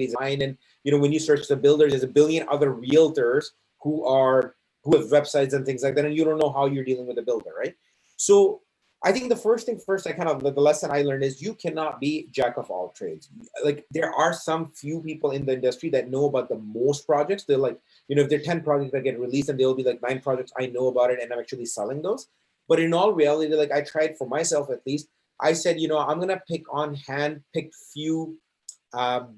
And when you search the builders, there's a billion other realtors who have websites and things like that, and you don't know how you're dealing with a builder, right? So I think the first thing first, the lesson I learned is you cannot be jack of all trades. Like there are some few people in the industry that know about the most projects. They're like, if there are 10 projects that get released, and there will be like 9 projects I know about it, and I'm actually selling those. But in all reality, like I tried for myself at least, I said, I'm gonna pick on hand-picked few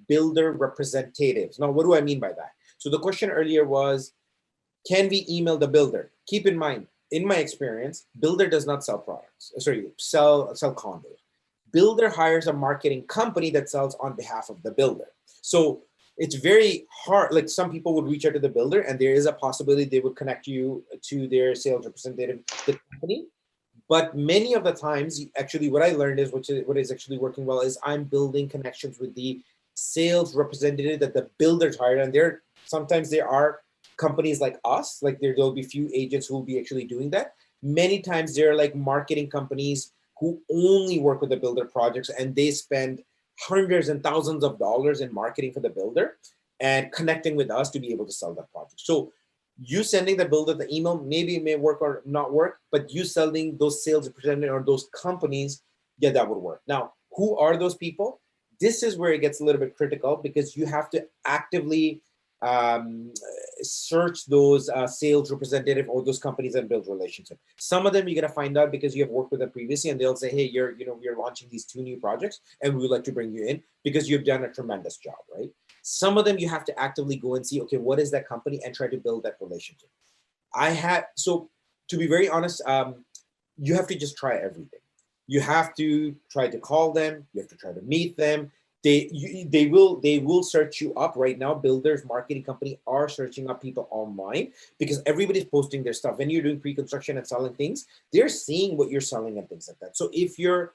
builder representatives. Now, what do I mean by that? So the question earlier was, can we email the builder? Keep in mind, in my experience, builder does not sell products. Sell condos. Builder hires a marketing company that sells on behalf of the builder. So it's very hard. Like some people would reach out to the builder, and there is a possibility they would connect you to their sales representative, the company. But many of the times, actually, what I learned is what is actually working well is I'm building connections with the sales representative that the builders hire, and sometimes there are companies like us, like there'll be few agents who will be actually doing that. Many times they're like marketing companies who only work with the builder projects, and they spend hundreds and thousands of dollars in marketing for the builder and connecting with us to be able to sell that project. So you sending the builder the email, maybe it may work or not work, but you selling those sales representatives or those companies, yeah, that would work. Now, who are those people? This is where it gets a little bit critical, because you have to actively search those sales representative or those companies and build relationship. Some of them you're gonna find out because you have worked with them previously, and they'll say, hey, we're launching these 2 new projects, and we would like to bring you in because you've done a tremendous job, right? Some of them you have to actively go and see, okay, what is that company, and try to build that relationship. So to be very honest, you have to just try everything. You have to try to call them. You have to try to meet them. They will search you up right now. Builders, marketing company are searching up people online because everybody's posting their stuff. When you're doing pre-construction and selling things, they're seeing what you're selling and things like that. So if your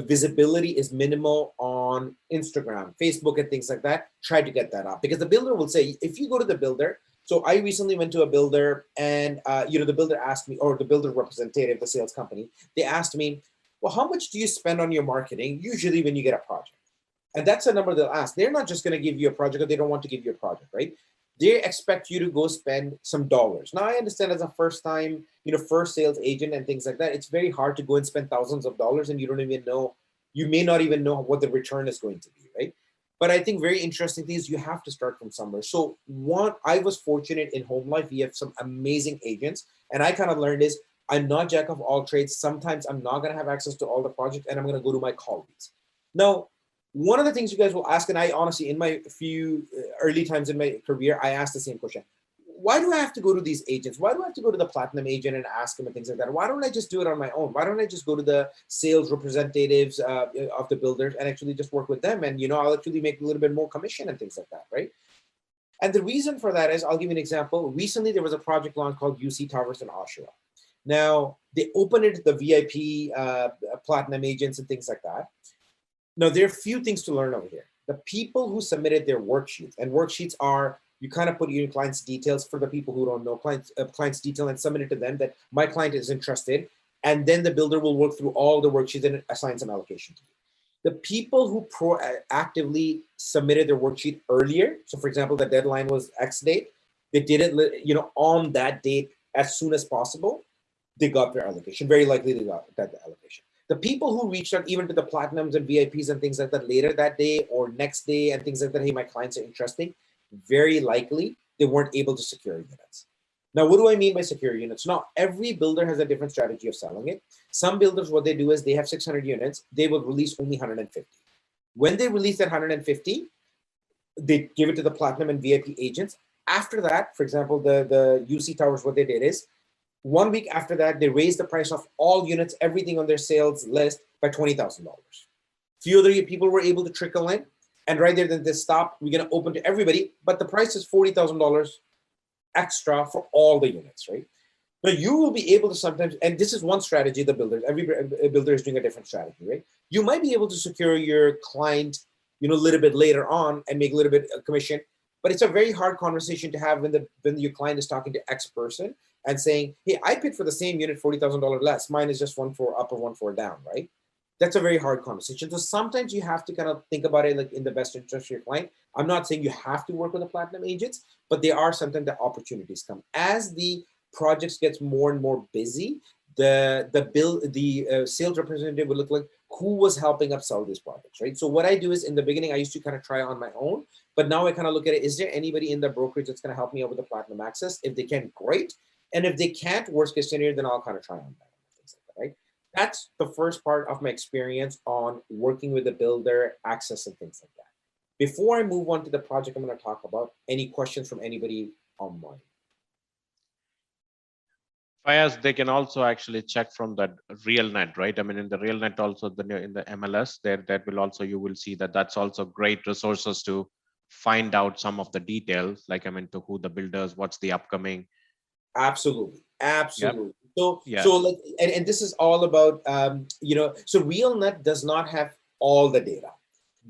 visibility is minimal on Instagram, Facebook, and things like that, try to get that up, because the builder will say, if you go to the builder. So I recently went to a builder, and the builder asked me, or the builder representative, the sales company, they asked me, well, how much do you spend on your marketing usually when you get a project? And that's a number they'll ask. They're not just going to give you a project, or they don't want to give you a project, right? They expect you to go spend some dollars. Now, I understand as a first sales agent and things like that, it's very hard to go and spend thousands of dollars, and you may not even know what the return is going to be, right? But I think very interesting thing is you have to start from somewhere. So I was fortunate in home life. We have some amazing agents, and I kind of learned is I'm not jack of all trades. Sometimes I'm not going to have access to all the projects, and I'm going to go to my colleagues. Now, one of the things you guys will ask, and I honestly, in my few early times in my career, I asked the same question. Why do I have to go to these agents? Why do I have to go to the platinum agent and ask them and things like that? Why don't I just do it on my own? Why don't I just go to the sales representatives of the builders and actually just work with them? And, I'll actually make a little bit more commission and things like that, right? And the reason for that is, I'll give you an example. Recently, there was a project launch called UC Towers in Oshawa. Now, they opened it to the VIP platinum agents and things like that. Now, there are a few things to learn over here. The people who submitted their worksheets, and worksheets are, you kind of put your client's details, for the people who don't know, client's detail, and submit it to them that my client is interested. And then the builder will work through all the worksheets and assign some allocation to you. The people who proactively submitted their worksheet earlier, so for example, the deadline was X date, they did it, on that date as soon as possible, they got their allocation. Very likely they got the allocation. The people who reached out even to the platinums and VIPs and things like that later that day or next day and things like that, hey, my clients are interested, very likely they weren't able to secure units. Now, what do I mean by secure units? Not every builder has a different strategy of selling it. Some builders, what they do is they have 600 units, they will release only 150. When they release that 150, they give it to the platinum and VIP agents. After that, for example, the UC Towers, what they did is, 1 week after that, they raised the price of all units, everything on their sales list by $20,000. Few other people were able to trickle in, and right there, then they stopped. We're going to open to everybody, but the price is $40,000 extra for all the units, right? Now, you will be able to sometimes, and this is one strategy, the builders, every builder is doing a different strategy, right? You might be able to secure your client, a little bit later on and make a little bit of commission, but it's a very hard conversation to have when your client is talking to X person and saying, hey, I paid for the same unit $40,000 less. Mine is just 1 floor up or 1 floor down, right? That's a very hard conversation. So sometimes you have to kind of think about it like in the best interest of your client. I'm not saying you have to work with the platinum agents, but there are sometimes the opportunities come as the projects gets more and more busy. The sales representative will look like who was helping us sell these projects, right? So what I do is in the beginning, I used to kind of try on my own, but now I kind of look at it, is there anybody in the brokerage that's going to help me out with the platinum access? If they can, great. And if they can't, worst case scenario, then I'll kind of try on that, things like that, right? That's the first part of my experience on working with the builder access and things like that. Before I move on to the project I'm going to talk about, any questions from anybody online? Fayaz, they can also actually check from that RealNet, right? I mean, in the RealNet also, in the MLS, there that will also, you will see that that's also great resources to find out some of the details, like I mean, to who the builders, what's the upcoming. Absolutely, absolutely. Yep. So, Yeah. so like, and this is all about, so RealNet does not have all the data,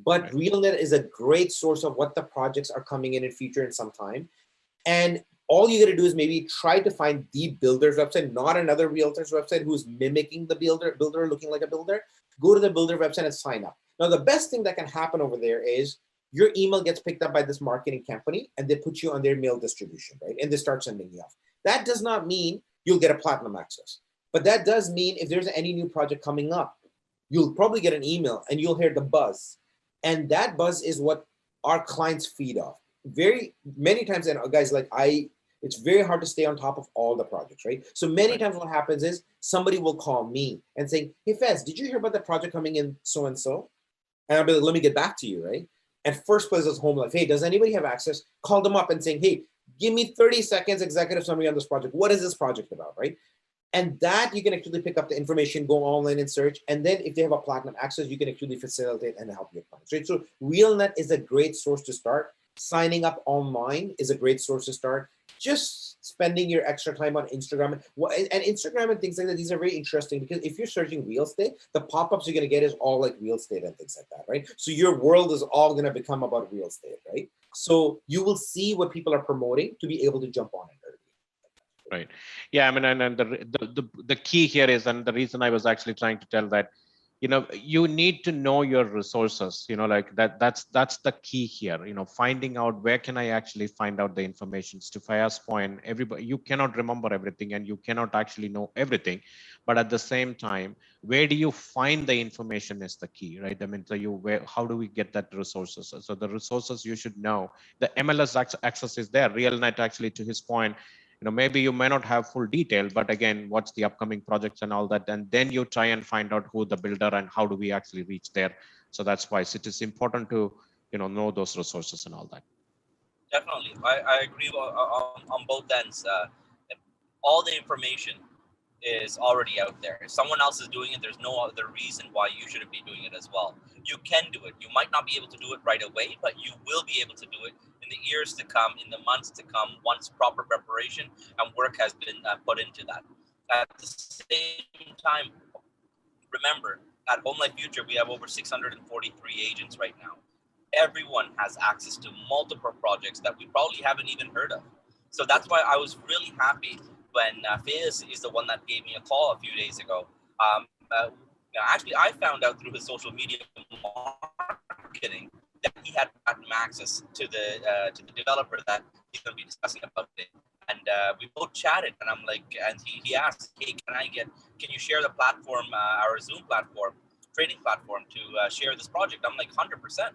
but Right. RealNet is a great source of what the projects are coming in future in some time. And all you got to do is maybe try to find the builder's website, not another realtor's website who's mimicking the builder looking like a builder. Go to the builder website and sign up. Now, the best thing that can happen over there is your email gets picked up by this marketing company and they put you on their mail distribution, right? And they start sending you off. That does not mean you'll get a platinum access, but that does mean if there's any new project coming up, you'll probably get an email and you'll hear the buzz. And that buzz is what our clients feed off. Very many times, and guys, like it's very hard to stay on top of all the projects, right? So many times what happens is somebody will call me and say, hey, Fez, did you hear about the project coming in so-and-so? And I'll be like, let me get back to you, right? And first place is home life. Hey, does anybody have access? Call them up and saying, hey, give me 30 seconds executive summary on this project. What is this project about, right? And that you can actually pick up the information, go online and search. And then if they have a platinum access, you can actually facilitate and help your clients, right? So RealNet is a great source to start. Signing up online is a great source to start. Just spending your extra time on Instagram and Instagram and things like that. These are very interesting because if you're searching real estate, the pop-ups you're going to get is all like real estate and things like that, right? So your world is all going to become about real estate, right? So you will see what people are promoting to be able to jump on it early. Right. Yeah. I mean, and the key here is, and the reason I was actually trying to tell that, you need to know your resources, like that's the key here, finding out where can I actually find out the information. To Fayaz's point, everybody, you cannot remember everything and you cannot actually know everything, but at the same time, where do you find the information is the key, right? I mean, how do we get that resources? So the resources you should know, the MLS access is there. RealNet, actually, to his point, maybe you may not have full detail, but again, what's the upcoming projects and all that, and then you try and find out who the builder and how do we actually reach there. So that's why it is important to know those resources and all that. Definitely, I agree on both ends. All the information is already out there. If someone else is doing it, there's no other reason why you shouldn't be doing it as well. You can do it. You might not be able to do it right away, but you will be able to do it in the years to come, in the months to come, once proper preparation and work has been put into that. At the same time, remember, at Home Life Future, we have over 643 agents right now. Everyone has access to multiple projects that we probably haven't even heard of. So that's why I was really happy when Faiz is the one that gave me a call a few days ago. Actually, I found out through his social media marketing that he had platinum access to the developer that he's going to be discussing about it. And we both chatted, and I'm like, and he asked, hey, can you share the platform, our Zoom platform, training platform, to share this project? I'm like, 100%,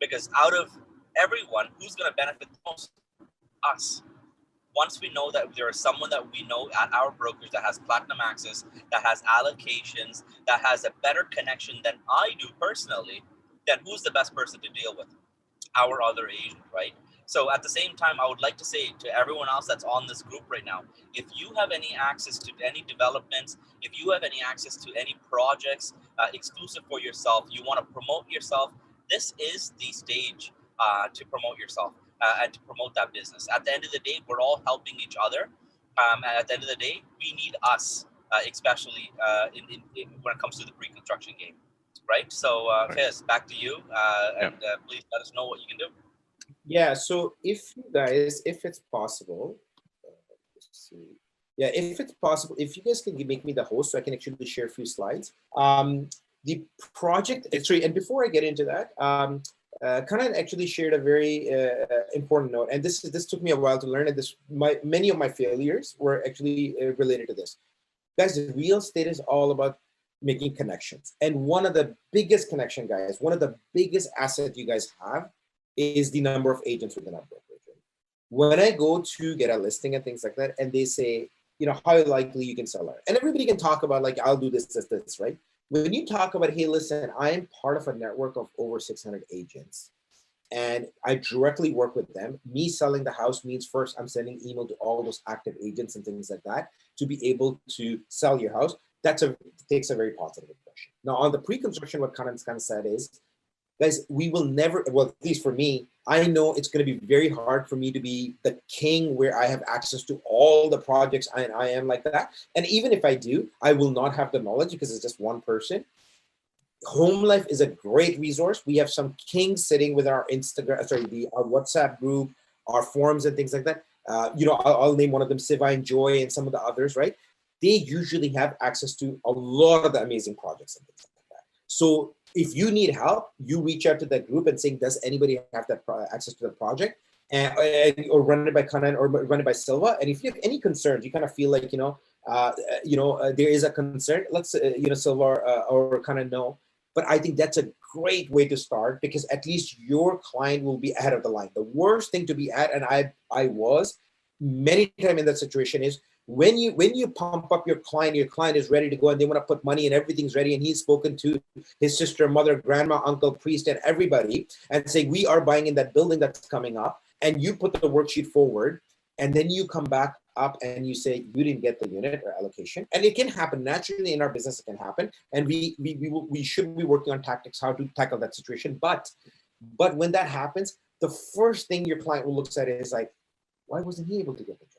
because out of everyone, who's going to benefit the most? Us. Once we know that there is someone that we know at our brokerage that has platinum access, that has allocations, that has a better connection than I do personally, then who's the best person to deal with? Our other agent, right? So at the same time, I would like to say to everyone else that's on this group right now, if you have any access to any developments, if you have any access to any projects exclusive for yourself, you want to promote yourself, this is the stage to promote yourself and to promote that business. At the end of the day, we're all helping each other. And at the end of the day, we need us, especially when it comes to the pre-construction game. Right. So, Faiz, back to you. And please let us know what you can do. Yeah. So if you guys, if it's possible, let's see. Yeah, if it's possible, if you guys can make me the host so I can actually share a few slides. The project, sorry, and before I get into that, Kanan actually shared a very important note, and this took me a while to learn. And many of my failures were actually related to this. Guys, real estate is all about making connections, and one of the biggest connection, guys, one of the biggest assets you guys have is the number of agents within our brokerage. When I go to get a listing and things like that, and they say, how likely you can sell it, and everybody can talk about like, I'll do this, right? When you talk about, hey, listen, I am part of a network of over 600 agents and I directly work with them. Me selling the house means first I'm sending email to all those active agents and things like that to be able to sell your house. Takes a very positive impression. Now on the pre-construction, what Kanan's kind of said is, guys, we will never, well, at least for me, I know it's going to be very hard for me to be the king where I have access to all the projects and I am like that. And even if I do, I will not have the knowledge because it's just one person. Home Life is a great resource. We have some kings sitting with our our WhatsApp group, our forums and things like that. I'll name one of them, Siva and Joy and some of the others, right? They usually have access to a lot of the amazing projects and things like that. So if you need help, you reach out to that group and saying, does anybody have that access to the project? Or run it by Kanan or run it by Silva. And if you have any concerns, you kind of feel like, there is a concern, let's, Silva or Kanan know. But I think that's a great way to start because at least your client will be ahead of the line. The worst thing to be at, and I was many times in that situation, is when you pump up your client is ready to go and they want to put money and everything's ready and he's spoken to his sister, mother, grandma, uncle, priest, and everybody and say, we are buying in that building that's coming up, and you put the worksheet forward and then you come back up and you say you didn't get the unit or allocation. And it can happen naturally in our business, it can happen. And we should be working on tactics, how to tackle that situation. But when that happens, the first thing your client will look at is like, why wasn't he able to get the job?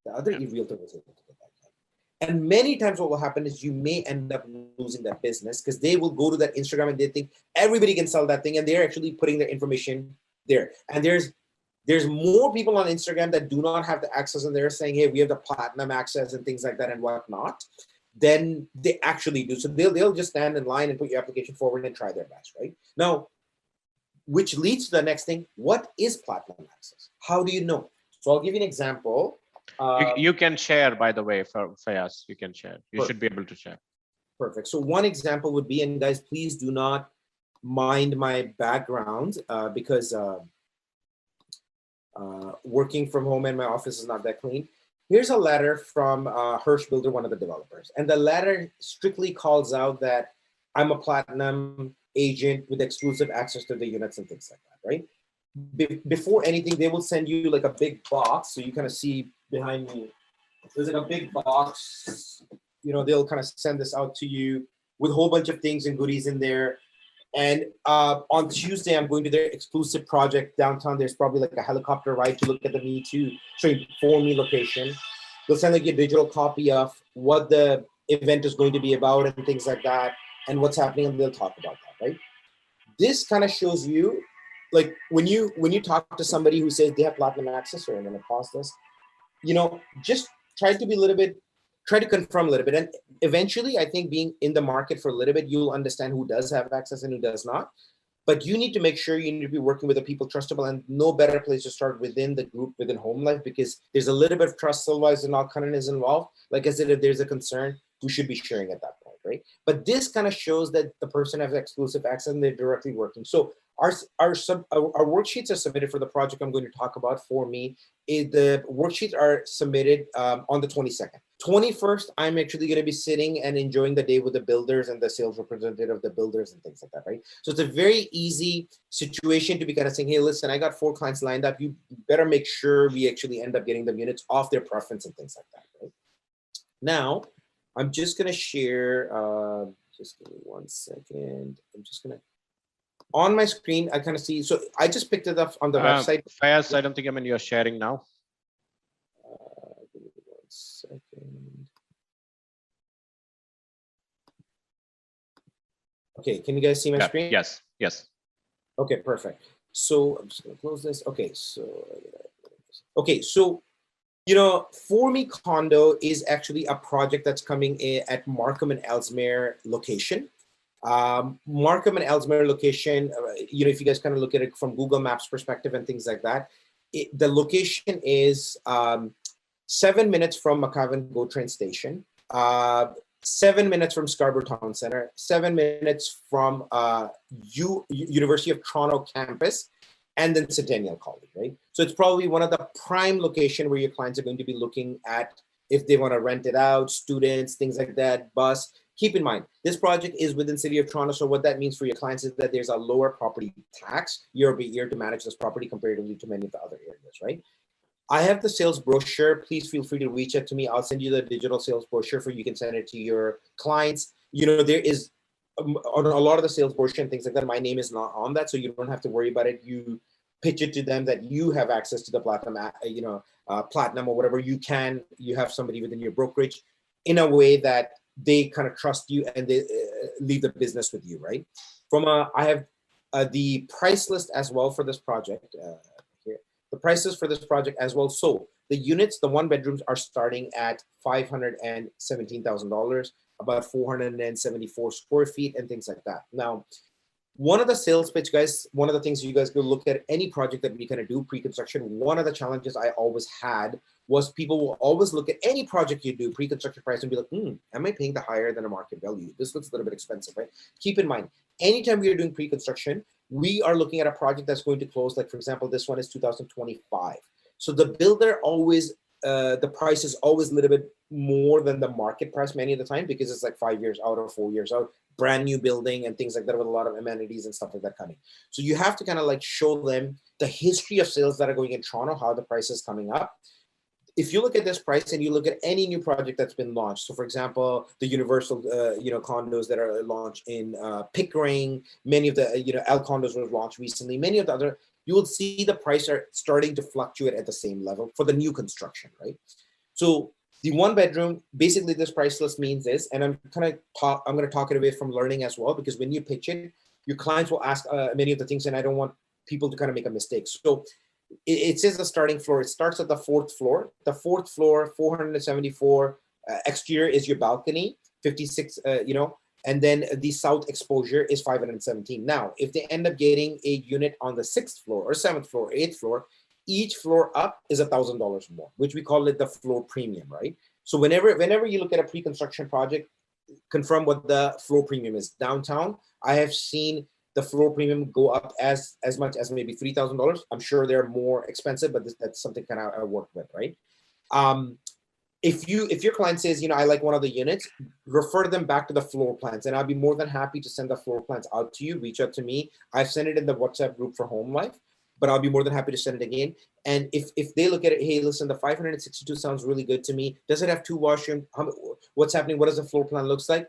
The other realtor was able to get that job. And many times what will happen is you may end up losing that business because they will go to that Instagram and they think everybody can sell that thing, and they're actually putting their information there. And there's more people on Instagram that do not have the access and they're saying, hey, we have the platinum access and things like that and whatnot, than they actually do. So they'll just stand in line and put your application forward and try their best, right? Now, which leads to the next thing, what is platinum access? How do you know? So I'll give you an example. You can share, by the way, for Fayaz, you can share. You should be able to share. Perfect. So one example would be, and guys, please do not mind my background because working from home and my office is not that clean. Here's a letter from Hirsch Builder, one of the developers. And the letter strictly calls out that I'm a platinum agent with exclusive access to the units and things like that, right? Before anything, they will send you like a big box. So you kind of see behind me, there's like a big box. They'll kind of send this out to you with a whole bunch of things and goodies in there. And on Tuesday, I'm going to their exclusive project downtown. There's probably like a helicopter ride to look at the Me Too, for me location. They'll send like a digital copy of what the event is going to be about and things like that, and what's happening, and they'll talk about that, right? This kind of shows you, like when you talk to somebody who says they have platinum access, or I'm going to pause this, just try to confirm a little bit. And eventually, I think being in the market for a little bit, you'll understand who does have access and who does not. But you need to make sure you need to be working with the people trustable, and no better place to start within the group, within Home Life, because there's a little bit of trust otherwise and all kind of is involved. Like I said, if there's a concern, we should be sharing at that point, right? But this kind of shows that the person has exclusive access and they're directly working. So our worksheets are submitted for the project I'm going to talk about. For me, the worksheets are submitted on the 22nd. 21st, I'm actually going to be sitting and enjoying the day with the builders and the sales representative of the builders and things like that, right? So it's a very easy situation to be kind of saying, hey, listen, I got 4 clients lined up. You better make sure we actually end up getting them units off their preference and things like that, right? Now, I'm just going to share, just give me 1 second. I'm just going to, on my screen, I kind of see, so I just picked it up on the website. Fayaz, I don't think you're sharing now. Give me 1 second. Okay, can you guys see my screen? Yes. Okay, perfect. So I'm just gonna close this. Okay, so For Me Condo is actually a project that's coming in at Markham and Ellesmere location. Markham and Ellesmere location, if you guys kind of look at it from Google Maps perspective and things like that, the location is 7 minutes from McCavan GO train station, 7 minutes from Scarborough Town Center, 7 minutes from University of Toronto campus, and then Centennial College, right? So it's probably one of the prime location where your clients are going to be looking at if they want to rent it out, students, things like that, bus. Keep in mind, this project is within City of Toronto, so what that means for your clients is that there's a lower property tax year-over-year to manage this property comparatively to many of the other areas, right? I have the sales brochure. Please feel free to reach out to me. I'll send you the digital sales brochure for you can send it to your clients. There is on a lot of the sales brochure and things like that, my name is not on that, so you don't have to worry about it. You pitch it to them that you have access to the platinum, platinum or whatever you have somebody within your brokerage in a way that they kind of trust you and they leave the business with you, right? I have the price list as well for this project here. The prices for this project as well. So the units, the 1 bedrooms are starting at $517,000, about 474 square feet and things like that. Now, one of the sales pitch, guys, one of the things you guys go look at any project that we kind of do pre-construction, one of the challenges I always had was people will always look at any project you do pre-construction price and be like, am I paying the higher than a market value? This looks a little bit expensive, right? Keep in mind, anytime we are doing pre-construction, we are looking at a project that's going to close, like for example, this one is 2025. So the builder always, the price is always a little bit more than the market price many of the time because it's like 5 years out or 4 years out, brand new building and things like that with a lot of amenities and stuff like that coming. So you have to kind of like show them the history of sales that are going in Toronto, how the price is coming up. If you look at this price and you look at any new project that's been launched, so for example, the Universal, condos that are launched in Pickering, many of the, L condos were launched recently, many of the other, you will see the price are starting to fluctuate at the same level for the new construction, right? So the 1 bedroom, basically this price list means this, and I'm going to talk it away from learning as well, because when you pitch it, your clients will ask many of the things, and I don't want people to kind of make a mistake. So it says the starting floor. It starts at the 4th floor. The 4th floor, 474 exterior is your balcony, 56, and then the south exposure is 517. Now, if they end up getting a unit on the 6th floor or 7th floor, 8th floor, each floor up is $1,000 more, which we call it the floor premium, right? So whenever you look at a pre-construction project, confirm what the floor premium is. Downtown, I have seen the floor premium go up as much as maybe $3,000. I'm sure they're more expensive, but that's something kind of I work with, right? If your client says, I like one of the units, refer them back to the floor plans, and I'll be more than happy to send the floor plans out to you. Reach out to me. I've sent it in the WhatsApp group for Home Life, but I'll be more than happy to send it again. And if they look at it, hey, listen, the 562 sounds really good to me. Does it have 2 washrooms? What's happening? What does the floor plan looks like?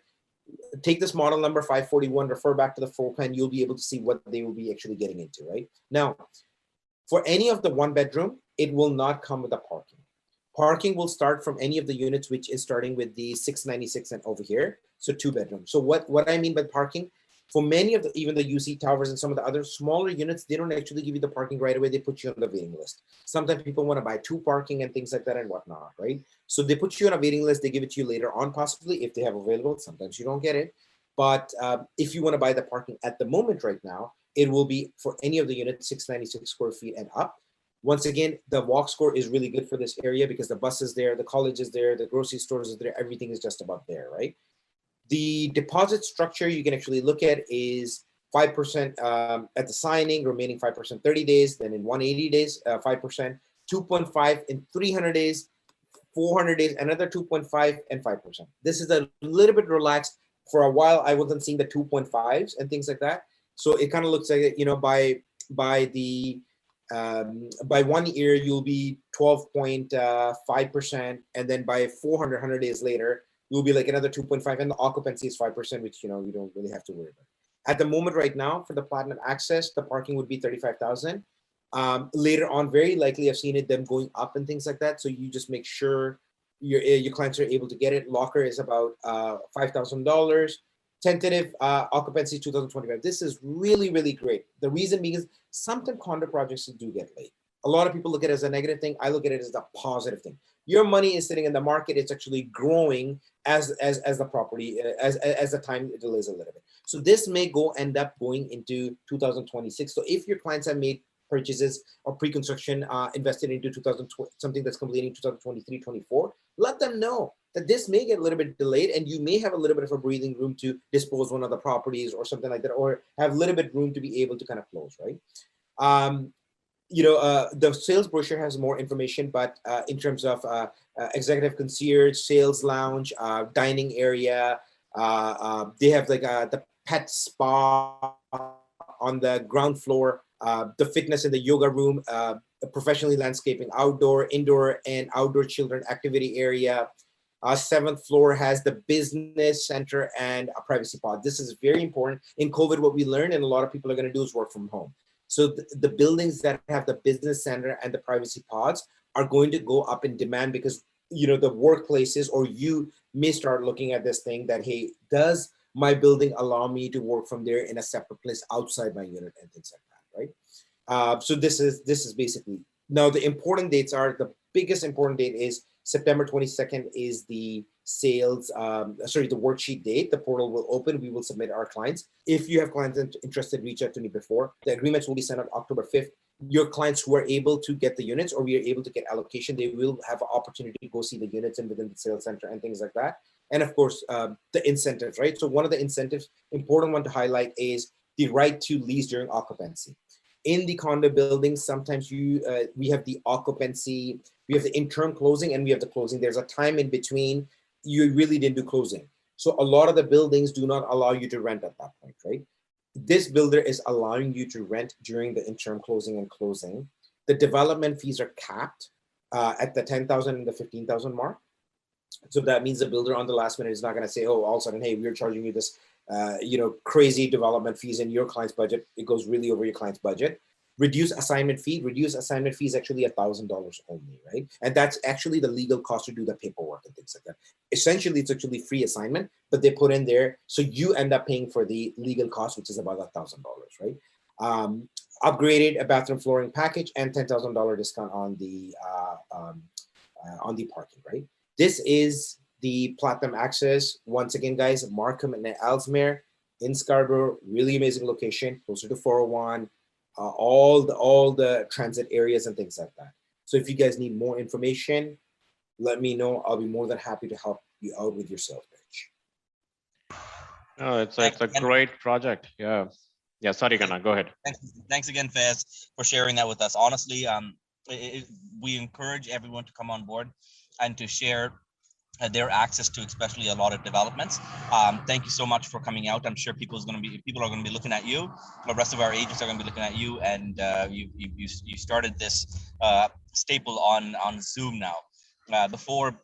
Take this model number 541, refer back to the floor plan. You'll be able to see what they will be actually getting into, right? Now, for any of the 1 bedroom, it will not come with a parking. Parking will start from any of the units, which is starting with the 696 and over here. So 2 bedrooms. So what I mean by parking, for many of even the UC Towers and some of the other smaller units, they don't actually give you the parking right away. They put you on the waiting list. Sometimes people want to buy 2 parking and things like that and whatnot, right? So they put you on a waiting list. They give it to you later on, possibly if they have available. Sometimes you don't get it. But if you want to buy the parking at the moment right now, it will be for any of the units, 696 square feet and up. Once again, the walk score is really good for this area because the bus is there, the college is there, the grocery stores is there, everything is just about there, right? The deposit structure you can actually look at is 5% at the signing, remaining 5% 30 days, then in 180 days, 5%, 2.5 in 300 days, 400 days, another 2.5 and 5%. This is a little bit relaxed. For a while, I wasn't seeing the 2.5s and things like that. So it kind of looks like, by 1 year, you'll be 12.5%. And then by 100 days later, you'll be like another 2.5, and the occupancy is 5%, which, you don't really have to worry about. At the moment right now, for the Platinum Access, the parking would be $35,000. Later on, very likely I've seen them going up and things like that. So you just make sure your clients are able to get it. Locker is about $5,000. Tentative occupancy 2025. This is really, really great. The reason being is sometimes condo projects do get late. A lot of people look at it as a negative thing. I look at it as a positive thing. Your money is sitting in the market. It's actually growing as the property, as the time delays a little bit. So this may end up going into 2026. So if your clients have made purchases or pre-construction invested into 2020, something that's completing 2023, 24, let them know that this may get a little bit delayed and you may have a little bit of a breathing room to dispose one of the properties or something like that, or have a little bit room to be able to kind of close, right? The sales brochure has more information, but in terms of executive concierge, sales lounge, dining area, they have like the pet spa on the ground floor, the fitness and the yoga room, professionally landscaping, outdoor, indoor, and outdoor children activity area. 7th floor has the business center and a privacy pod. This is very important. In COVID, what we learned, and a lot of people are going to do, is work from home. So the buildings that have the business center and the privacy pods are going to go up in demand because, the workplaces, or you may start looking at this thing that, hey, does my building allow me to work from there in a separate place outside my unit and things like that, right? So this is basically, now the important dates are, the biggest important date is September 22nd is the sales, the worksheet date. The portal will open. We will submit our clients. If you have clients interested, reach out to me before. The agreements will be sent out October 5th. Your clients who are able to get the units, or we are able to get allocation, they will have an opportunity to go see the units and within the sales center and things like that. And of course, the incentives, right? So one of the incentives, important one to highlight, is the right to lease during occupancy. In the condo buildings, sometimes we have the occupancy, we have the interim closing, and we have the closing. There's a time in between. You really didn't do closing. So a lot of the buildings do not allow you to rent at that point, right? This builder is allowing you to rent during the interim closing and closing. The development fees are capped at the 10,000 and the 15,000 mark. So that means the builder on the last minute is not going to say, oh, all of a sudden, hey, we're charging you this, crazy development fees in your client's budget. It goes really over your client's budget. Reduce assignment fee. Reduce assignment fee is actually $1,000 only, right? And that's actually the legal cost to do the paperwork and things like that. Essentially, it's actually free assignment, but they put in there, so you end up paying for the legal cost, which is about $1,000, right? Upgraded a bathroom flooring package and $10,000 discount on the parking, right? This is the Platinum Access. Once again, guys, Markham and Ellesmere in Scarborough, really amazing location, closer to 401. All the transit areas and things like that. So if you guys need more information, let me know. I'll be more than happy to help you out with your sales pitch. Oh, it's a great project. Yeah. Sorry, Kana, go ahead. Thanks again, Faiz, for sharing that with us. Honestly, we encourage everyone to come on board and to share their access to especially a lot of developments. Thank you so much for coming out. I'm sure people are going to be looking at you. The rest of our agents are going to be looking at you, and you started this staple on Zoom now. Before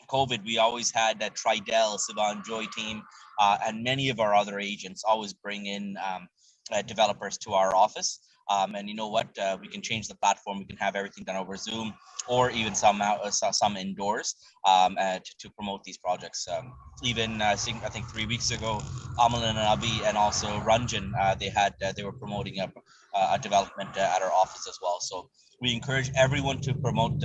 COVID, we always had that Tridel, Sivan Joy team, and many of our other agents always bring in developers to our office. And you know what? We can change the platform. We can have everything done over Zoom, or even some indoors to promote these projects. I think 3 weeks ago, Amal and Abi and also Ranjan, they were promoting a development at our office as well. So we encourage everyone to promote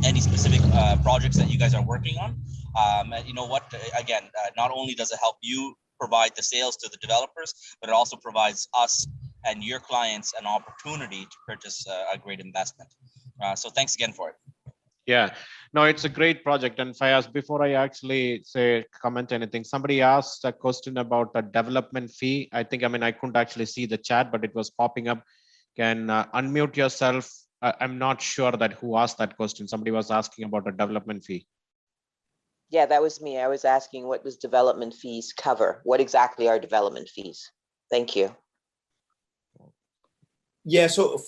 any specific projects that you guys are working on. And you know what? Again, not only does it help you provide the sales to the developers, but it also provides us and your clients an opportunity to purchase a great investment. So thanks again for it. Yeah, no, it's a great project. And Fayaz, before I actually comment anything, somebody asked a question about a development fee. I couldn't actually see the chat, but it was popping up. Can unmute yourself. I'm not sure that who asked that question. Somebody was asking about a development fee. Yeah, that was me. I was asking, what does development fees cover? What exactly are development fees? Thank you. Yeah, so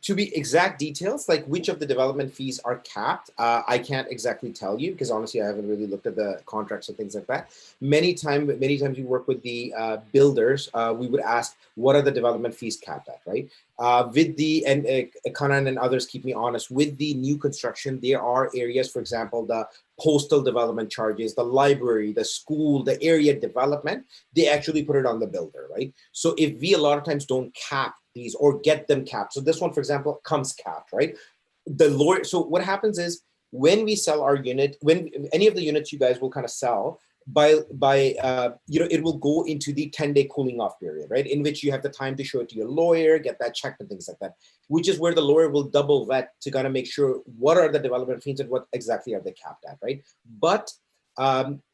to be exact details, like which of the development fees are capped, I can't exactly tell you because honestly, I haven't really looked at the contracts and things like that. Many times we work with the builders, we would ask, what are the development fees capped at, right? Kanan and others keep me honest, with the new construction, there are areas, for example, the postal development charges, the library, the school, the area development, they actually put it on the builder, right? So if we a lot of times don't cap these or get them capped. So this one, for example, comes capped, right? So what happens is when we sell our unit, when any of the units you guys will kind of sell, it will go into the 10-day cooling off period, right? In which you have the time to show it to your lawyer, get that checked and things like that, which is where the lawyer will double vet to kind of make sure what are the development fees and what exactly are they capped at, right? But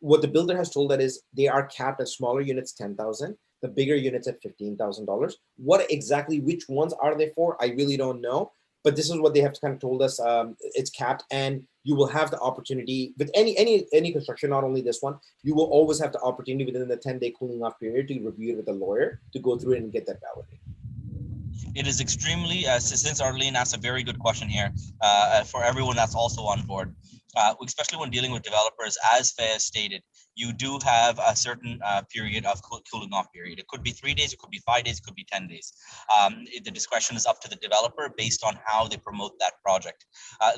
what the builder has told that is they are capped at smaller units, 10,000, the bigger units at $15,000. What exactly, which ones are they for? I really don't know. But this is what they have kind of told us. It's capped, and you will have the opportunity with any construction, not only this one. You will always have the opportunity within the 10-day cooling off period to review it with a lawyer to go through it and get that validated. It is extremely, since Arlene asked a very good question here, for everyone that's also on board, especially when dealing with developers, as Faiz stated, you do have a certain period of cooling off period. It could be 3 days, it could be 5 days, it could be 10 days. The discretion is up to the developer based on how they promote that project.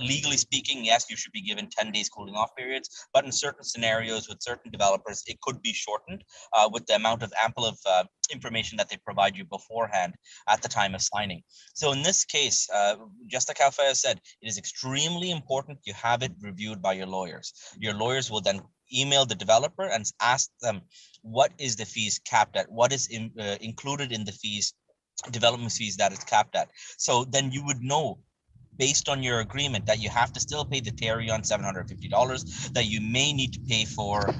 Legally speaking, yes, you should be given 10 days cooling off periods, but in certain scenarios with certain developers, it could be shortened with the amount of ample of information that they provide you beforehand at the time of signing. So in this case, just like how Faiz said, it is extremely important you have it reviewed by your lawyers. Your lawyers will then email the developer and ask them, what is the fees capped at? What is included in the fees, development fees that it's capped at? So then you would know, based on your agreement, that you have to still pay the Terry on $750, that you may need to pay for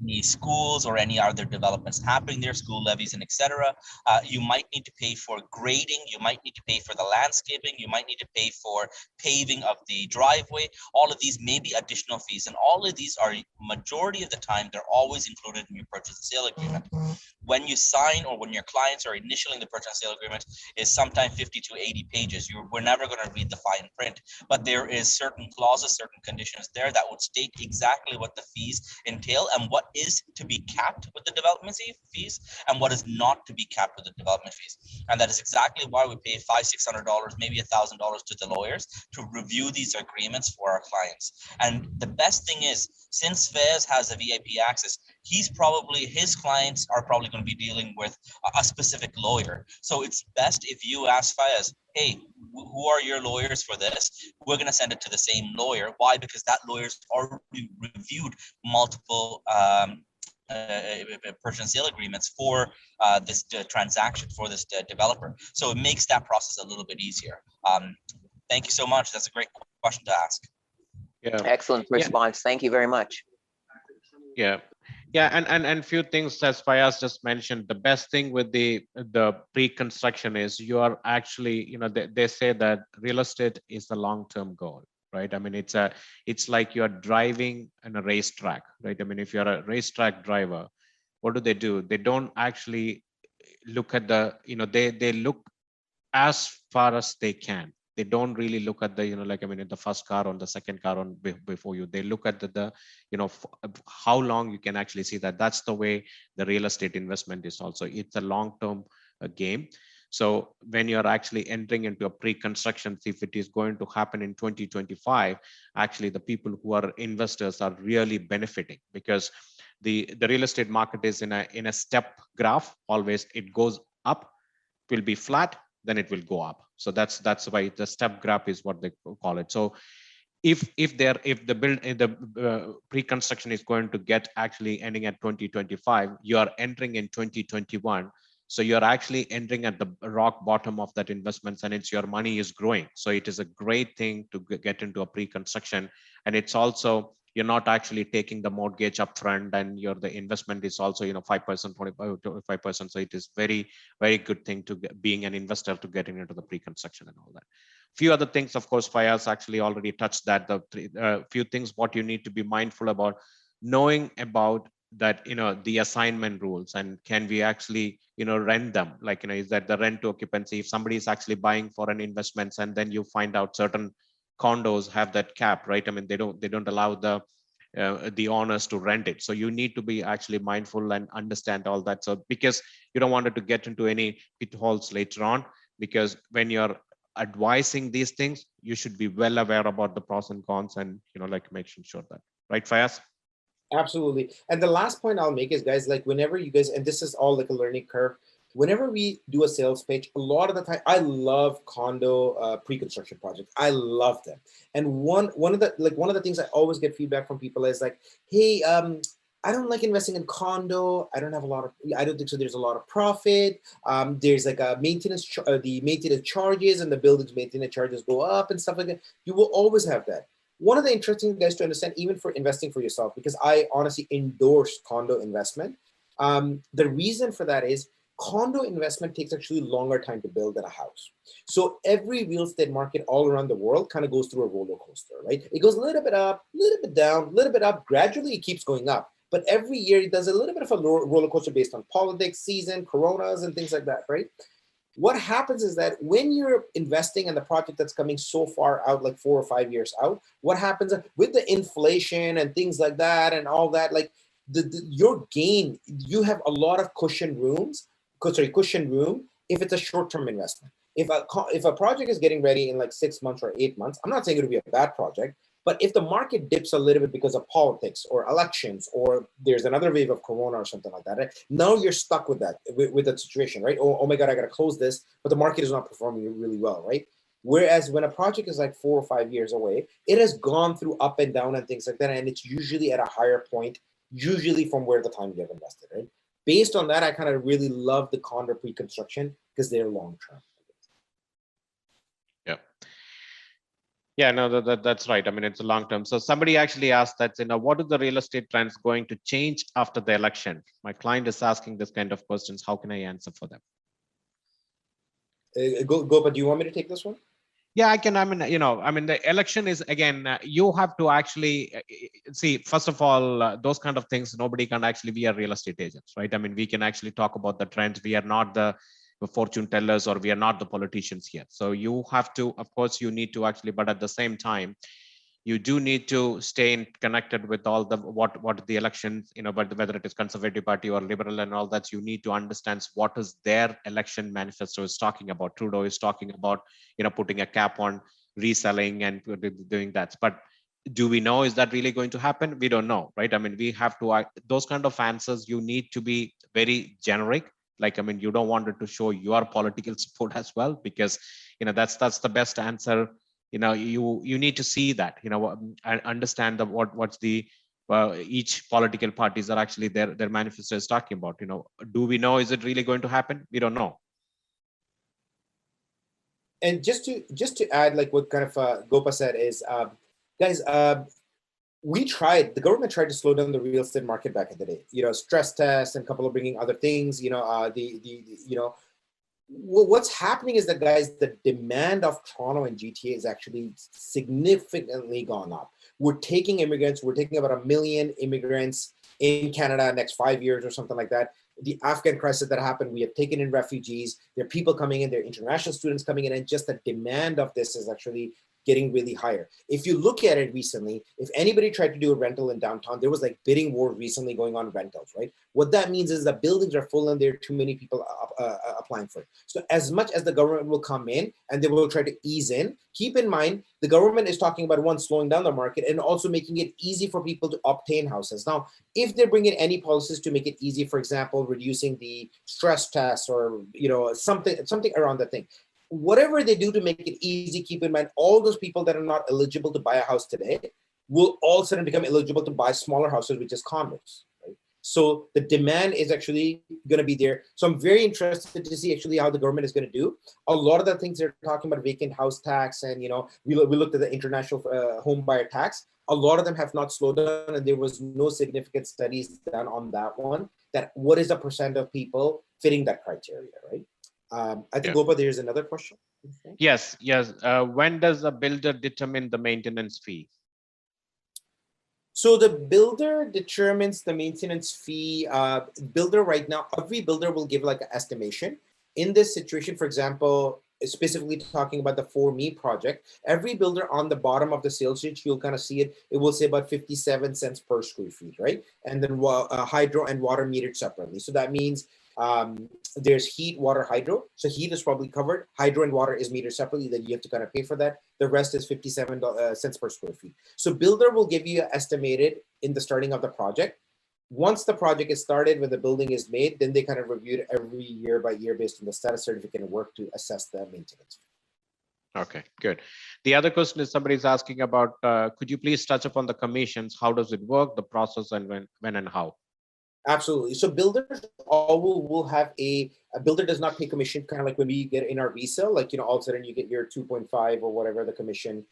any schools or any other developments happening there, school levies and etc. You might need to pay for grading, you might need to pay for the landscaping, you might need to pay for paving of the driveway. All of these may be additional fees, and all of these are, majority of the time, they're always included in your purchase and sale agreement. When you sign, or when your clients are initialing the purchase and sale agreement, is sometimes 50 to 80 pages. We're never going to read the fine print, but there is certain clauses, certain conditions there that would state exactly what the fees entail and what is to be capped with the development fees and what is not to be capped with the development fees. And that is exactly why we pay $500-600, maybe $1,000 to the lawyers to review these agreements for our clients. And the best thing is, since Faiz has a VIP access, his clients are probably going to be dealing with a specific lawyer. So it's best if you ask Faiz, hey, who are your lawyers for this? We're going to send it to the same lawyer. Why? Because that lawyer's already reviewed multiple purchase and sale agreements for this transaction, for this developer. So it makes that process a little bit easier. Thank you so much. That's a great question to ask. Yeah. Excellent response. Thank you very much. Yeah. Yeah, and few things, as Fayaz just mentioned, the best thing with the pre-construction is you are actually, they say that real estate is the long-term goal, right? I mean, it's like you're driving in a racetrack, right? I mean, if you're a racetrack driver, what do? They don't actually look at they look as far as they can. They don't really look at the, in the first car or the second car on before you. They look at how long you can actually see that. That's the way the real estate investment is also. It's a long-term game. So when you're actually entering into a pre-construction, if it is going to happen in 2025, actually the people who are investors are really benefiting, because the real estate market is in a step graph. Always it goes up, will be flat, then it will go up. So that's why the step graph is what they call it. So if the pre-construction is going to get actually ending at 2025, you are entering in 2021. So you're actually entering at the rock bottom of that investments, and it's your money is growing. So it is a great thing to get into a pre-construction. And it's also, you're not actually taking the mortgage upfront, and the investment is also 5%, 25%. So it is very, very good thing to being an investor to getting into the pre-construction and all that. Few other things, of course, Fayaz actually already touched that. The few things what you need to be mindful about, knowing about that, the assignment rules, and can we actually rent them, is that the rent to occupancy? If somebody is actually buying for an investment and then you find out certain condos have that cap, right? I mean, they don't allow the owners to rent it. So you need to be actually mindful and understand all that. So because you don't want it to get into any pitfalls later on, because when you're advising these things, you should be well aware about the pros and cons, and making sure that, right, Fayaz? Absolutely. And the last point I'll make is, guys, whenever you guys, and this is all like a learning curve, whenever we do a sales pitch, a lot of the time, I love condo pre-construction projects. I love them. And one of the things I always get feedback from people is like, hey, I don't like investing in condo. I don't think so. There's a lot of profit. There's like a maintenance, the maintenance charges and the building's maintenance charges go up and stuff like that. You will always have that. One of the interesting guys to understand, even for investing for yourself, because I honestly endorse condo investment. The reason for that is condo investment takes actually longer time to build than a house. So every real estate market all around the world kind of goes through a roller coaster, right? It goes a little bit up, a little bit down, a little bit up. Gradually, it keeps going up. But every year, it does a little bit of a roller coaster based on politics, season, coronas, and things like that, right? What happens is that when you're investing in the project that's coming so far out, like 4 or 5 years out, what happens with the inflation and things like that and all that, like your gain, you have a lot of cushion room if it's a short-term investment. If a project is getting ready in like 6 months or 8 months, I'm not saying it'll be a bad project, but if the market dips a little bit because of politics or elections, or there's another wave of corona or something like that, right? Now you're stuck with that, with that situation, right? Oh my God, I got to close this, but the market is not performing really well, right? Whereas when a project is like 4 or 5 years away, it has gone through up and down and things like that. And it's usually at a higher point, usually from where the time you have invested, right? Based on that, I kind of really love the condo pre-construction because they're long-term. Yeah. Yeah, no, that's right. I mean, it's a long term. So somebody actually asked that, what are the real estate trends going to change after the election? My client is asking this kind of questions. How can I answer for them? Gopa, do you want me to take this one? Yeah, I can. I mean, the election is, again, you have to actually see, first of all, those kind of things, nobody can actually be a real estate agent, right? I mean, we can actually talk about the trends. We are not the fortune tellers, or we are not the politicians here. So you have to, of course, you need to actually, but at the same time, you do need to stay connected with all the what the elections, but whether it is Conservative Party or Liberal and all that, you need to understand what is their election manifesto is talking about. Trudeau is talking about, putting a cap on reselling and doing that. But do we know, is that really going to happen? We don't know, right? I mean, we have to, those kind of answers, you need to be very generic. Like, I mean, you don't want it to show your political support as well, because, that's the best answer. You need to see that, and understand what's the each political parties are actually their manifesto is talking about. Do we know, is it really going to happen? We don't know. And just to add, like what kind of Gopa said is, guys, the government tried to slow down the real estate market back in the day, stress tests and a couple of bringing other things, what's happening is that, guys, the demand of Toronto and GTA is actually significantly gone up. We're taking immigrants. We're taking about 1 million immigrants in Canada next 5 years or something like that. The Afghan crisis that happened, we have taken in refugees. There are people coming in, there are international students coming in, and just the demand of this is actually getting really higher. If you look at it recently, if anybody tried to do a rental in downtown, there was like bidding war recently going on rentals, right? What that means is that buildings are full and there are too many people applying for it. So as much as the government will come in and they will try to ease in, keep in mind, the government is talking about, one, slowing down the market and also making it easy for people to obtain houses. Now, if they're bringing any policies to make it easy, for example, reducing the stress test or, something around that thing, whatever they do to make it easy, keep in mind, all those people that are not eligible to buy a house today will all of a sudden become eligible to buy smaller houses, which is condos, right? So the demand is actually going to be there. So I'm very interested to see actually how the government is going to do. A lot of the things they're talking about, vacant house tax, and, we looked at the international home buyer tax. A lot of them have not slowed down, and there was no significant studies done on that one, that what is the percent of people fitting that criteria, right? I think, Gopa, there's another question. Yes. When does a builder determine the maintenance fee? So the builder determines the maintenance fee. Builder right now, every builder will give like an estimation. In this situation, for example, specifically talking about the For Me project, every builder on the bottom of the sales sheet, you'll kind of see it. It will say about 57 cents per square feet, right? And then hydro and water metered separately. So that means there's heat, water, hydro. So heat is probably covered. Hydro and water is metered separately. Then you have to kind of pay for that. The rest is 57 cents per square feet. So builder will give you estimated in the starting of the project Once the project is started, when the building is made, then they kind of review it every year by year based on the status certificate and work to assess the maintenance. Okay, good. The other question is somebody's asking about, could you please touch upon the commissions? How does it work, the process, and when and how? Absolutely. So builders all will have a builder does not pay commission, kind of like when we get in our resale, like, you know, all of a sudden you get your 2.5 or whatever the commission,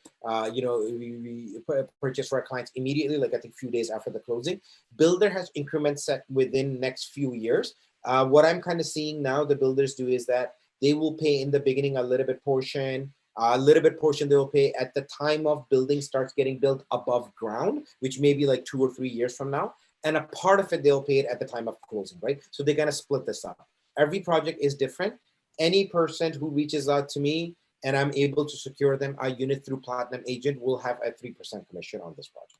you know, we purchase for our clients immediately, like I think a few days after the closing. Builder has increments set within next few years. What I'm kind of seeing now the builders do is that they will pay in the beginning a little bit portion they will pay at the time of building starts getting built above ground, which may be like 2 or 3 years from now. And a part of it they'll pay it at the time of closing, right? So they kind of split this up. Every project is different. Any person who reaches out to me and I'm able to secure them a unit through Platinum Agent will have a 3% commission on this project.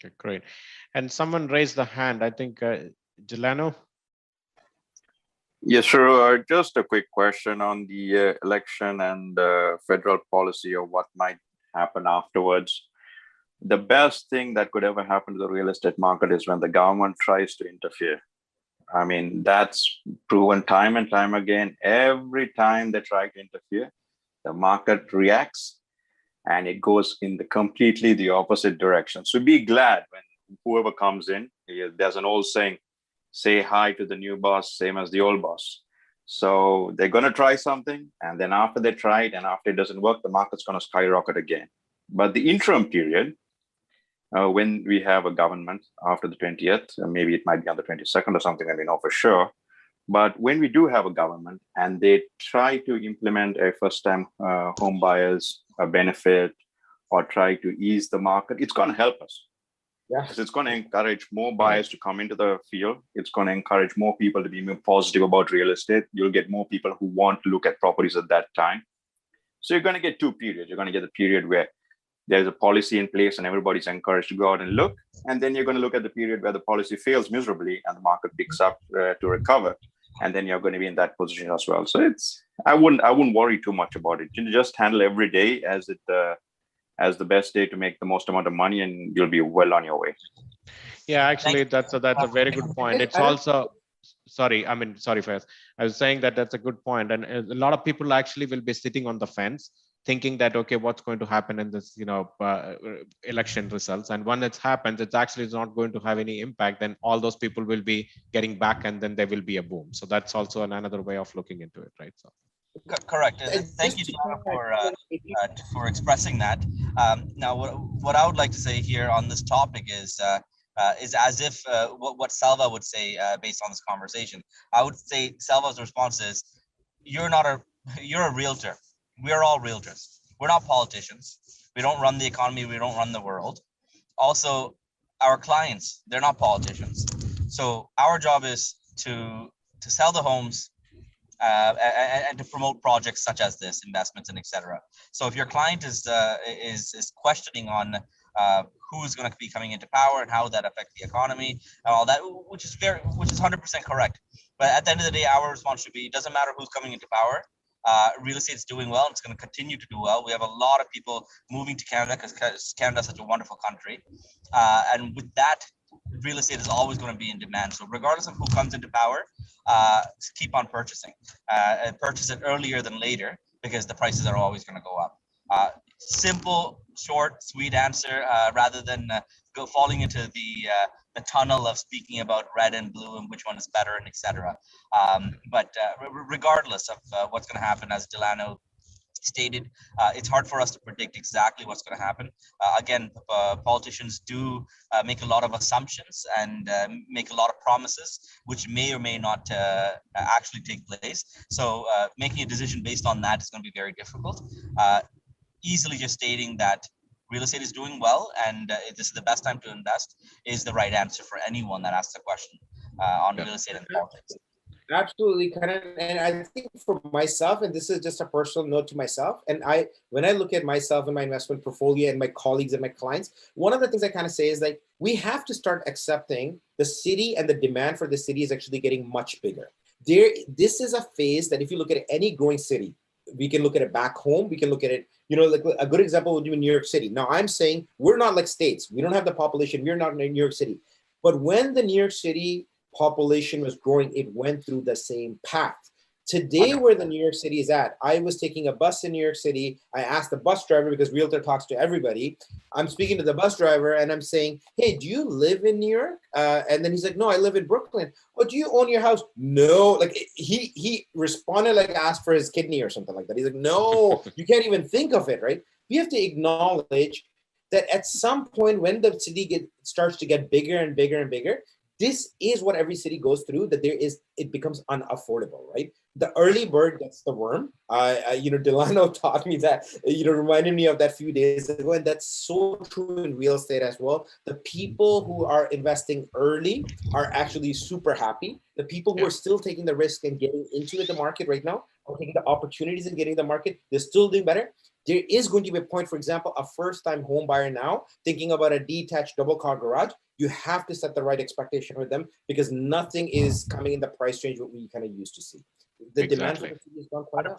Okay, great. And someone raised the hand, I think, Delano. Yes, sure. Just a quick question on the election and federal policy of what might happen afterwards. The best thing that could ever happen to the real estate market is when the government tries to interfere. I mean, that's proven time and time again. Every time they try to interfere, the market reacts and it goes in the completely the opposite direction. So be glad when whoever comes in. There's an old saying, say hi to the new boss, same as the old boss. So they're going to try something. And then after they try it and after it doesn't work, the market's going to skyrocket again. But the interim period, when we have a government after the 20th, maybe it might be on the 22nd or something, I mean, know for sure. But when we do have a government and they try to implement a first-time home buyers a benefit or try to ease the market, it's going to help us. Yeah. Because it's going to encourage more buyers to come into the field. It's going to encourage more people to be more positive about real estate. You'll get more people who want to look at properties at that time. So you're going to get two periods. You're going to get the period where there's a policy in place and everybody's encouraged to go out and look. And then you're going to look at the period where the policy fails miserably and the market picks up to recover. And then you're going to be in that position as well. So I wouldn't worry too much about it. You just handle every day as the best day to make the most amount of money, and you'll be well on your way. Yeah, actually, that's a very good point. It's also, sorry, Faiz. I was saying that's a good point. And a lot of people actually will be sitting on the fence thinking that, okay, what's going to happen in this, election results. And when it happens, it's actually not going to have any impact. Then all those people will be getting back and then there will be a boom. So that's also another way of looking into it, right? So. Correct. Thank you, John, for expressing that. Now, what I would like to say here on this topic is as if what Salva would say based on this conversation. I would say Salva's response is, you're a realtor. We are all realtors. We're not politicians. We don't run the economy. We don't run the world. Also, our clients, they're not politicians. So our job is to sell the homes and to promote projects such as this, investments and etc. So if your client is questioning on who's going to be coming into power and how that affects the economy and all that, which is 100% correct. But at the end of the day, our response should be, it doesn't matter who's coming into power. Real estate is doing well. It's going to continue to do well. We have a lot of people moving to Canada because Canada is such a wonderful country. And with that, real estate is always going to be in demand. So regardless of who comes into power, keep on purchasing. Purchase it earlier than later because the prices are always going to go up. Simple, short, sweet answer rather than falling into the tunnel of speaking about red and blue and which one is better and etc. But regardless of what's going to happen, as Delano stated, it's hard for us to predict exactly what's going to happen. Again, politicians do make a lot of assumptions and make a lot of promises, which may or may not actually take place. So making a decision based on that is going to be very difficult. Easily just stating that real estate is doing well and this is the best time to invest is the right answer for anyone that asks a question on real estate and politics. Absolutely, Karan. And I think for myself, and this is just a personal note to myself, and when I look at myself and my investment portfolio and my colleagues and my clients, one of the things I kind of say is like, we have to start accepting the city and the demand for the city is actually getting much bigger. This is a phase that if you look at any growing city, we can look at it back home. We can look at it, like a good example would be New York City. Now I'm saying we're not like states. We don't have the population. We're not in New York City. But when the New York City population was growing, it went through the same path. Today, where the New York City is at, I was taking a bus in New York City. I asked the bus driver, because Realtor talks to everybody. I'm speaking to the bus driver and I'm saying, hey, do you live in New York? And then he's like, no, I live in Brooklyn. Oh, do you own your house? No. Like he responded like asked for his kidney or something like that. He's like, no, you can't even think of it, right? We have to acknowledge that at some point when the city starts to get bigger and bigger and bigger, this is what every city goes through, that it becomes unaffordable, right? The early bird gets the worm. Delano taught me that, reminded me of that few days ago. And that's so true in real estate as well. The people who are investing early are actually super happy. The people who are still taking the risk and getting into the market right now, or taking the opportunities and getting the market, they're still doing better. There is going to be a point, for example, a first-time home buyer now thinking about a detached double-car garage. You have to set the right expectation with them, because nothing is coming in the price range what we kind of used to see. The demand for the city has gone quite up.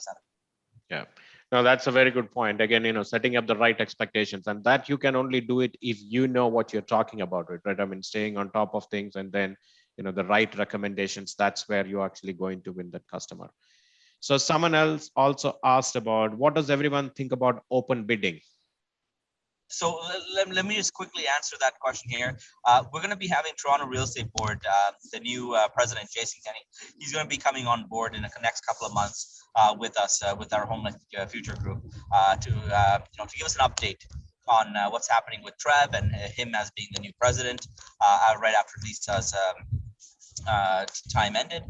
Yeah, no, that's a very good point. Again, setting up the right expectations, and that you can only do it if you know what you're talking about, right? I mean, staying on top of things, and then the right recommendations. That's where you're actually going to win that customer. So someone else also asked about, what does everyone think about open bidding? So let me just quickly answer that question here. We're going to be having Toronto Real Estate Board, the new president, Jason Kenney. He's going to be coming on board in the next couple of months with us, with our Homeland Future Group, to give us an update on what's happening with Trev and him as being the new president right after Lisa's time ended.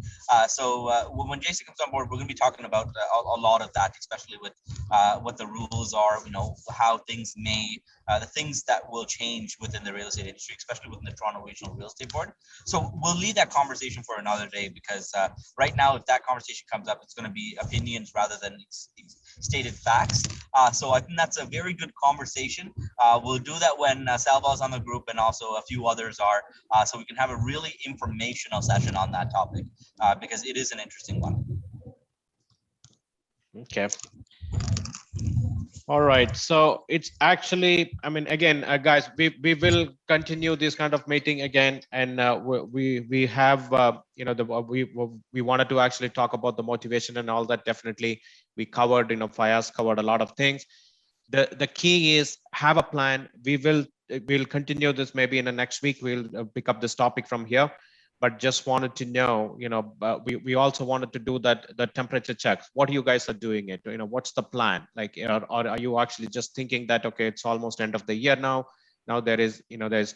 So when Jason comes on board, we're going to be talking about a lot of that, especially with what the rules are, how things may, the things that will change within the real estate industry, especially within the Toronto Regional Real Estate Board. So we'll leave that conversation for another day, because right now, if that conversation comes up, it's going to be opinions rather than stated facts. So I think that's a very good conversation. We'll do that when Salva's on the group, and also a few others are, so we can have a really informational session on that topic, because it is an interesting one. Okay. All right. So it's actually, I mean, again, guys, we will continue this kind of meeting again, and we have, we wanted to actually talk about the motivation and all that. Definitely, we covered, Fayaz covered a lot of things. The key is have a plan. We'll continue this maybe in the next week. We'll pick up this topic from here. But just wanted to know, we also wanted to do the temperature checks. What you guys are doing it? What's the plan? Like, or are you actually just thinking that, okay, it's almost end of the year now. Now there is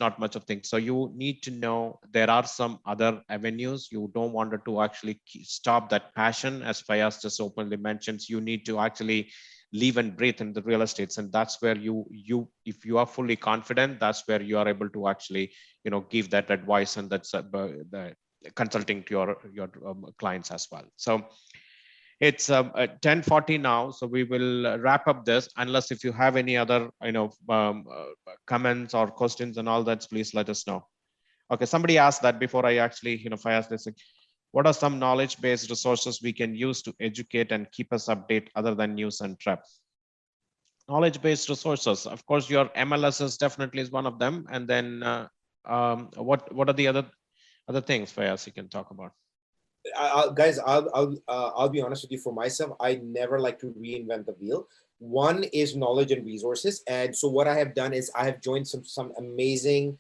not much of things. So you need to know there are some other avenues. You don't want to actually stop that passion, as Fayaz just openly mentions. You need to actually live and breathe in the real estates, and that's where if you are fully confident, that's where you are able to actually give that advice, and that's the consulting to your clients as well. So it's 10:40 now, so we will wrap up this, unless if you have any other comments or questions and all that, please let us know. Okay, somebody asked that before I actually if I ask this, what are some knowledge-based resources we can use to educate and keep us updated other than news and Trev? Knowledge-based resources, of course, your MLSs definitely is one of them. And then what are the other things, Fayaz, you can talk about? Guys, I'll be honest with you. For myself, I never like to reinvent the wheel. One is knowledge and resources. And so what I have done is I have joined some amazing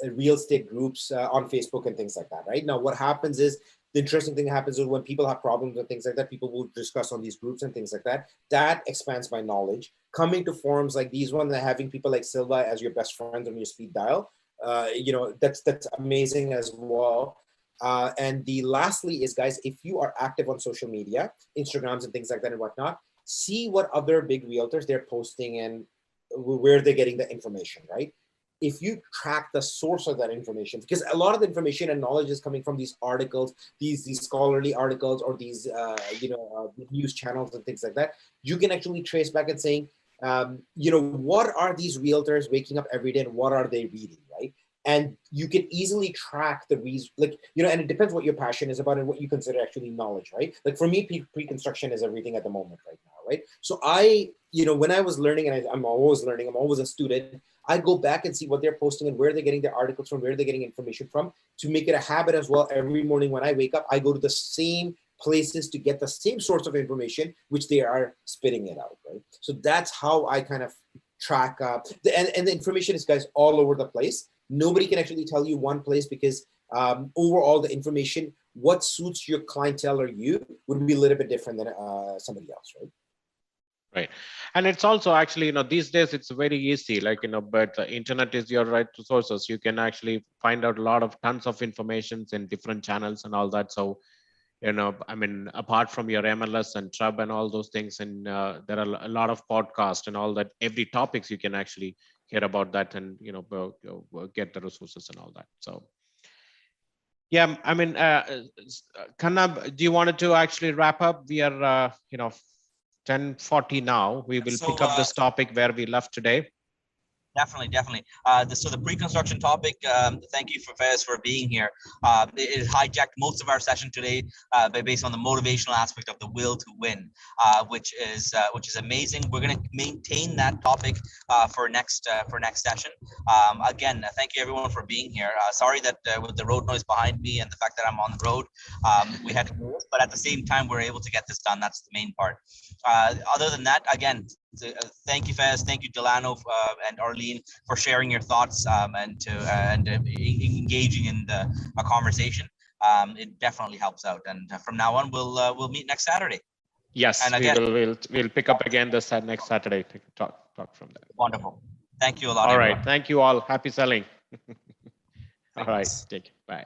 real estate groups on Facebook and things like that. Right now, what happens is, the interesting thing happens is when people have problems and things like that, people will discuss on these groups and things like that. That expands my knowledge. Coming to forums like these ones, and having people like Silva as your best friends on your speed dial, that's amazing as well. And the lastly is, guys, if you are active on social media, Instagrams and things like that and whatnot, see what other big realtors they're posting and where they're getting the information, right? If you track the source of that information, because a lot of the information and knowledge is coming from these articles, these scholarly articles, or these news channels and things like that, you can actually trace back and saying, what are these realtors waking up every day and what are they reading, right? And you can easily track the reason, and it depends what your passion is about and what you consider actually knowledge, right? Like for me, pre-construction is everything at the moment right now, right? So when I was learning, and I'm always learning, I'm always a student, I go back and see what they're posting and where they're getting their articles from, where they're getting information from, to make it a habit as well. Every morning when I wake up, I go to the same places to get the same source of information, which they are spitting it out, right? So that's how I kind of track and the information is, guys, all over the place. Nobody can actually tell you one place, because overall the information, what suits your clientele or you would be a little bit different than somebody else, right? Right. And it's also actually, these days it's very easy, but the internet is your right resources. You can actually find out a lot of tons of informations in different channels and all that. So, apart from your MLS and Trub and all those things, and there are a lot of podcasts and all that, every topics you can actually hear about that and, get the resources and all that. So, yeah, Kannab, do you want to actually wrap up? We are, 10:40 now. We will pick up this topic where we left today. Definitely. So the pre-construction topic, thank you for Faiz for being here. It hijacked most of our session today based on the motivational aspect of the will to win, which is amazing. We're going to maintain that topic for next session. Again, thank you everyone for being here. Sorry that with the road noise behind me and the fact that I'm on the road, we had to do this, but at the same time, we're able to get this done. That's the main part. Other than that, again, thank you, Faiz. Thank you, Delano and Arlene, for sharing your thoughts and engaging in a conversation. It definitely helps out. And from now on, we'll meet next Saturday. Yes, and again, we'll pick up again this next Saturday to talk from there. Wonderful. Thank you a lot. All everyone. right. Thank you all. Happy selling. All right. Thanks. Take it. Bye.